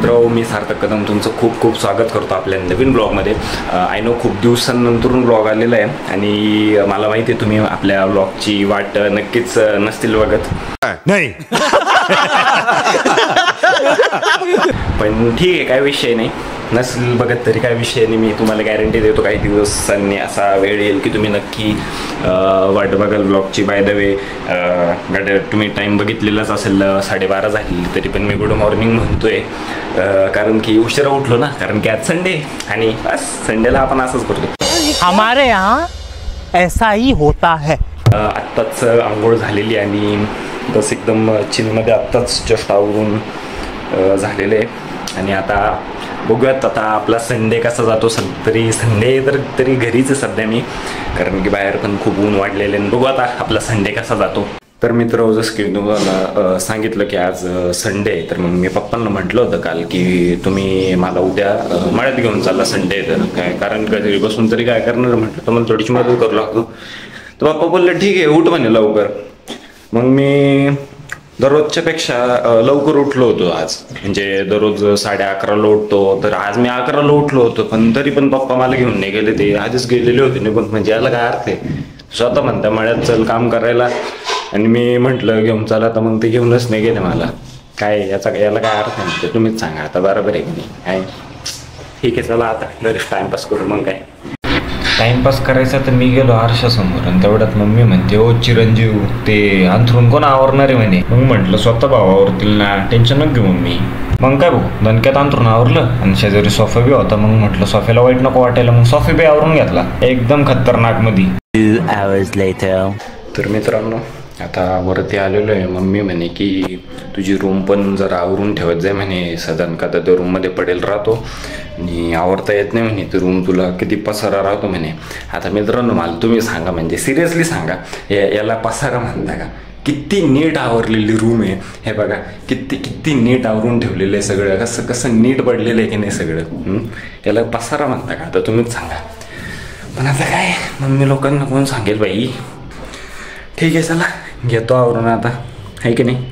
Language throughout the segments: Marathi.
मित्र मी सार्थक कदम तुमचं खूप खूप स्वागत करतो आपल्या नवीन ब्लॉगमध्ये. आय नो खूप दिवसांनंतरून ब्लॉग आलेला आहे आणि मला माहिती आहे तुम्ही आपल्या ब्लॉगची वाट नक्कीच नसतील बघत. नाही पण ठीक आहे, काय विषय नाही. नसेल बघत तरी काय विषय नाही. मी तुम्हाला गॅरंटी देतो काही दिवसांनी असा वेळ येईल की तुम्ही नक्की वाट बघाल ब्लॉगची. बाय द वे तुम्ही टाईम बघितलेलाच असेल, 12:30 झाली तरी पण मी गुड मॉर्निंग म्हणतोय. कारण की उशिरा उठलो ना, कारण की आज संडे आणि बस संडेला आपण असंच करतो. हमारे यहाँ ऐसा ही होता है. आत्ताच आंघोळ झालेली आणि बस एकदम चिलमध्ये आत्ताच जस्ट आवरून झालेले आहे. आणि आता बघूयात आता आपला संडे कसा जातो. तरी संडे तरी घरीच आहे सध्या मी, कारण की बाहेर पण खूप ऊन वाढलेले. बघू आता आपला संडे कसा जातो. तर मित्र जसं की तुम्हाला सांगितलं की आज संडे आहे, तर मग मी पप्पांना म्हटलं होतं काल की तुम्ही मला उद्या मळ्यात घेऊन चालला संडे तर काय, कारण घरी बसून तरी काय करणार म्हटलं, तर मला थोडीशी मदत करू लागतो. तर पप्पा बोलले ठीक आहे उठ म्हणे लवकर. मग मी दररोजच्या पेक्षा लवकर उठलो होतो आज, म्हणजे दररोज 11:30ला उठतो, तर आज मी 11ला उठलो होतो. पण तरी पण पप्पा मला घेऊन नाही गेले, ते आधीच गेलेले होते निघून. म्हणजे याला काय अर्थ आहे, स्वतः म्हणता मळ्यात चल काम करायला आणि मी म्हटलं घेऊन चला, तर मग ते घेऊनच नाही गेले मला. काय याला काय अर्थ नाही ते तुम्हीच सांगा आता, बरोबर आहे की नाही. काय ठीक आहे चला आता घरीच टाइमपास करू. मग काय टाइमपास करायचा तर मी गेलो आरशासमोर आणि तेवढ्यात मम्मी म्हणते ओ चिरंजीव ते अंथरून कोण आवरणार आहे म्हणे. मग म्हटलं स्वतः भाऊ आवरतील ना, टेन्शन नको घेऊ मम्मी. मग काय भाऊ दणक्यात अंथरून आवरलं आणि शेजारी सोफा बी होता. मग म्हटलं सोफ्याला वाईट नको वाटायला, मग सोफा बी आवरून घेतला एकदम खतरनाक मध्ये. 2 hours later. तर मित्रांनो आता वरती आलेलो आहे. मम्मी म्हणे की तुझी रूम पण जरा आवरून ठेवत जाय म्हणे, साधारण का तर त्या रूममध्ये पडेल राहतो आणि आवरता येत नाही म्हणे, तर रूम तुला किती पसारा राहतो म्हणे. आता मित्रांनो मला तुम्ही सांगा, म्हणजे सिरियसली सांगा, याला पसारा म्हणता का? किती नीट आवरलेली रूम आहे हे बघा, किती नीट आवरून ठेवलेलं आहे सगळं, कसं नीट पडलेलं आहे की नाही सगळं. याला पसारा म्हणता का? आता तुम्हीच सांगा. पण आता काय मम्मी लोकांना कोण सांगेल बाई. ठीक आहे चला घेतो आवरून आता, आहे की नाही.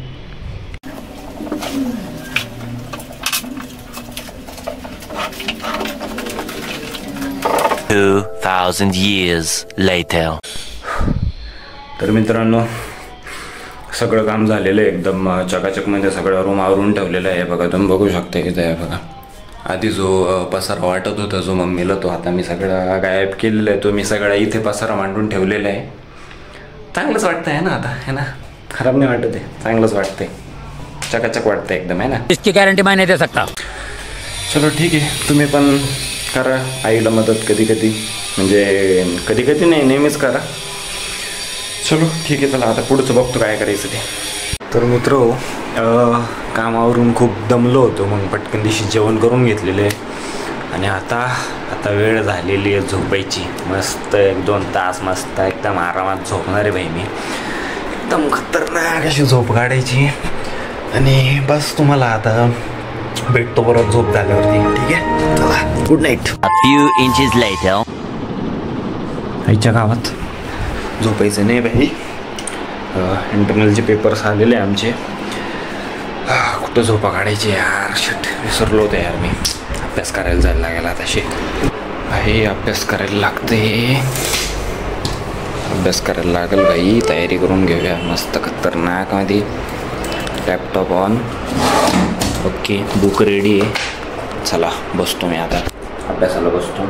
$2,000 years later. तर मित्रांनो सगळं काम झालेलं आहे, एकदम चकाचकमध्ये सगळं रूम आवरून ठेवलेलं आहे. बघा तुम्ही बघू शकता इथं आहे बघा. आधी जो पसारा वाटत होता जो मम्मीला, तो आता मी सगळं गायब केलेलं आहे. तो मी सगळा इथे पसारा मांडून ठेवलेला आहे. चांगलंच वाटतं आहे ना आता, है ना, खराब नाही वाटत आहे, चांगलंच वाटतंय, चकाचक वाटतंय एकदम, है ना. इसकी गारंटी मैं नहीं दे सकता. चलो ठीक आहे, तुम्ही पण करा आईला मदत कधी कधी, म्हणजे कधी कधी नाही नेहमीच करा. चलो ठीक आहे चला आता पुढचं बघतो काय करायचं ते. तर मित्र कामावरून खूप दमलो होतो, मग पटकन दिवशी जेवण करून घेतलेलं आहे आणि आता वेळ झालेली आहे झोपायची. मस्त 1-2 तास मस्त एकदम आरामात झोपणार आहे बाई मी, एकदम खतरनाक अशी झोप काढायची. आणि बस तुम्हाला आता भेटतो परत झोप झाल्यावरती, ठीक आहे चला good night. A few inches later. आईच्या गावात झोपायचं नाही बाई, इंटरनलचे पेपर्स आलेले आमचे. कुठं झोपा काढायची यार, शट विसरलो होतं यार मी. अभ्यास करायला जायला लागेल आताशी भाई, अभ्यास करायला लागते, अभ्यास करायला लागेल बाई. तयारी करून घेऊया मस्त खतरनाकमध्ये. Laptop on, okay book ready आहे. चला बसतो मी आता अभ्यासाला बसतो.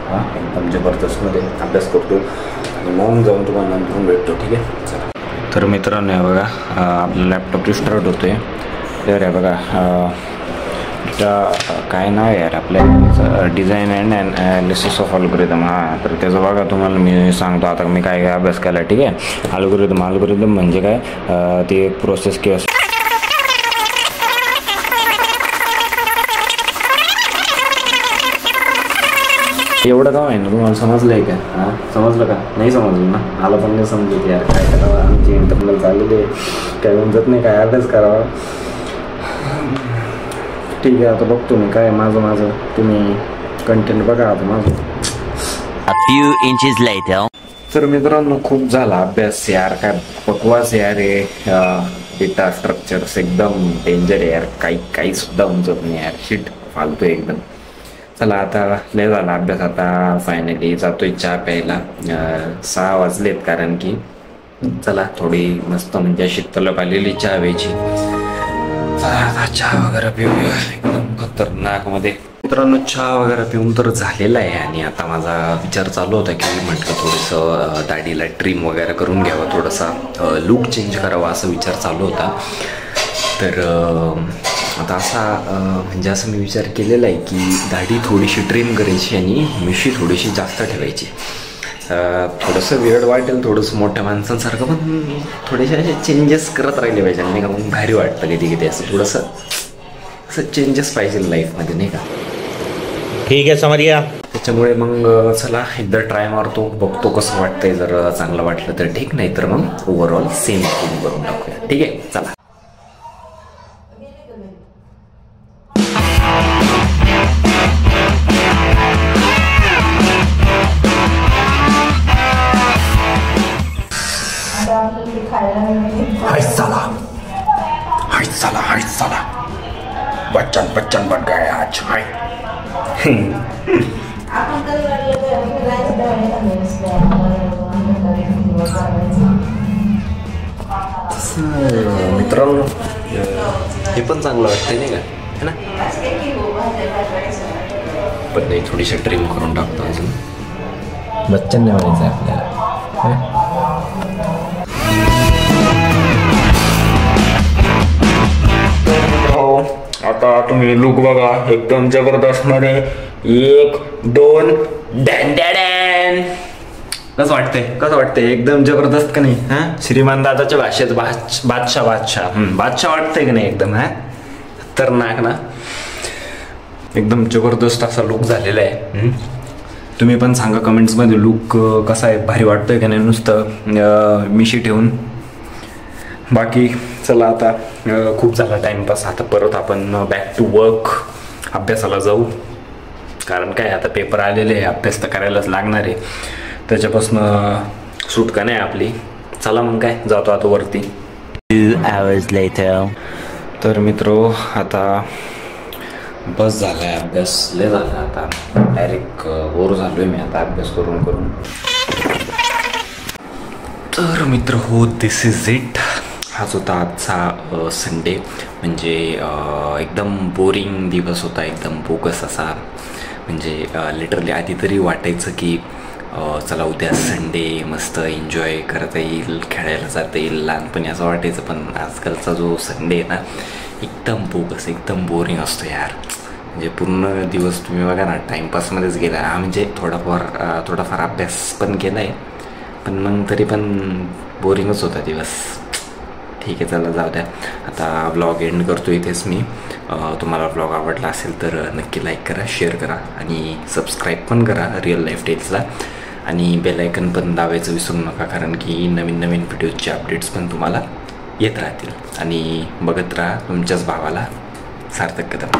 हां एकदम जबरदस्तमध्ये अभ्यास करतो आणि मग जाऊन तुम्हाला नंतर भेटतो, ठीक आहे चला. तर मित्रांनो आहे बघा आपला लॅपटॉप रिस्टार्ट होतो आहे. तर आहे बघा काय नाव आहे यार आपल्या, design and analysis of algorithm. हां तर त्याचं बघा तुम्हाला मी सांगतो आता मी काय अभ्यास केला, ठीक आहे. अल्गोरिदम म्हणजे काय, ती एक प्रोसेस किंवा एवढं काम आहे ना, तुम्हाला समजलं आहे का? हां समजलं का? नाही समजलं ना, मला पण नाही समजत यार, काय करावं. आमची इंटरनल चाललेली काय समजत नाही, काय अभ्यास करावा. ठीक आहे आता बघतो मी काय माझं तुम्ही कंटेंट बघा आता माझं. A few inches later. तर मित्रांनो खूप झाला अभ्यास यार, काय बकवास यार. डेटा स्ट्रक्चर्स एकदम डेंजर आहे यार, काही सुद्धा उमजत नाही यार, शिट फालतू एकदम. चला आता लय झाला अभ्यास, आता फायनली जातोय चहा प्यायला. 6 वाजलेत, कारण की चला थोडी मस्त म्हणजे अशी तलप आलेली चहा प्यायची. आता चहा वगैरे पिऊया एकदम खतरनाक मध्ये. मित्रांनो चहा वगैरे पिऊन तर झालेला आहे आणि आता माझा विचार चालू होता की म्हटलं थोडंसं दाढीला ट्रिम वगैरे करून घ्यावं, थोडासा लुक चेंज करावा असा विचार चालू होता. तर आता असा म्हणजे असं मी विचार केलेला आहे की दाढी थोडीशी ट्रिम करायची आणि मिशी थोडीशी जास्त ठेवायची. थोडंसं वेळ वाटेल, थोडंसं मोठ्या माणसांसारखं, पण थोडेसे असे चेंजेस करत राहिले पाहिजे नाही का, मग भारी वाटतं कधी कधी असं थोडंसं असं चेंजेस पाहिजे लाईफमध्ये नाही का. ठीक आहे समज गया. त्याच्यामुळे मग चला एकदा ट्राय मारतो, बघतो कसं वाटतंय. जर चांगलं वाटलं तर ठीक, नाही तर मग ओव्हरऑल सेम थीम करून टाकूया. ठीक आहे चला. हाय साला बच्चन बन गए आज. हाय मित्रांनो हे पण चांगलं वाटतंय नाही का, है ना. पण नाही थोडीशी ट्रिम करून टाकतो अजून. बच्चन नाही म्हणायचं आपल्याला. आता तुम्ही लुक बघा, एकदम जबरदस्त मध्ये 1 2 डॅन डॅन. कसं वाटतंय एकदम जबरदस्त का नाही. हा श्रीमान दादाच्या भाषेत बादशाह वाटतंय का नाही एकदम. हा खतरनाक ना, एकदम जबरदस्त असा लुक झालेला आहे. तुम्ही पण सांगा कमेंट्समध्ये लुक कसा आहे, भारी वाटतोय का नाही नुसतं मिशी ठेवून. बाकी चला आता खूप झाला टाइमपास, आता परत आपण बॅक टू वर्क, अभ्यासाला जाऊ. कारण काय आता पेपर आलेले आहे, अभ्यास तर करायलाच लागणार आहे, त्याच्यापासून सुटका नाही आपली. चला मग काय जातो आता वरती. 2 hours later. तर मित्रो आता बस झाला आहे, अभ्यास लय झाला, आता डायरेक्ट बोर झालो आहे मी आता अभ्यास करून करून. तर मित्र हो, दिस इज इट. हाच होता आजचा संडे. म्हणजे एकदम बोरिंग दिवस होता, एकदम बोगस असा. म्हणजे लिटरली आधी तरी वाटायचं की चला उद्या संडे, मस्त एन्जॉय करता येईल, खेळायला जाता येईल, लहानपणी असं वाटायचं. पण आजकालचा जो संडे आहे ना, एकदम बोगस, एकदम बोरिंग असतो यार. म्हणजे पूर्ण दिवस तुम्ही बघा ना टाईमपासमध्येच गेला. म्हणजे थोडाफार अभ्यास पण केला आहे, पण मग तरी पण बोरिंगच होता दिवस. ठीक आहे चला जाऊ द्या, आता व्लॉग एंड करतो इथेच मी. तुम्हाला व्लॉग आवडला असेल तर नक्की लाईक करा, शेअर करा आणि सबस्क्राईब पण करा रिअल लाईफ टेल्सला. आणि बेल आयकन पण दाबायचं विसरू नका, कारण की नवीन व्हिडिओजचे अपडेट्स पण तुम्हाला येत राहतील. आणि बघत राहा तुमच्याच भावाला सार्थक कदम.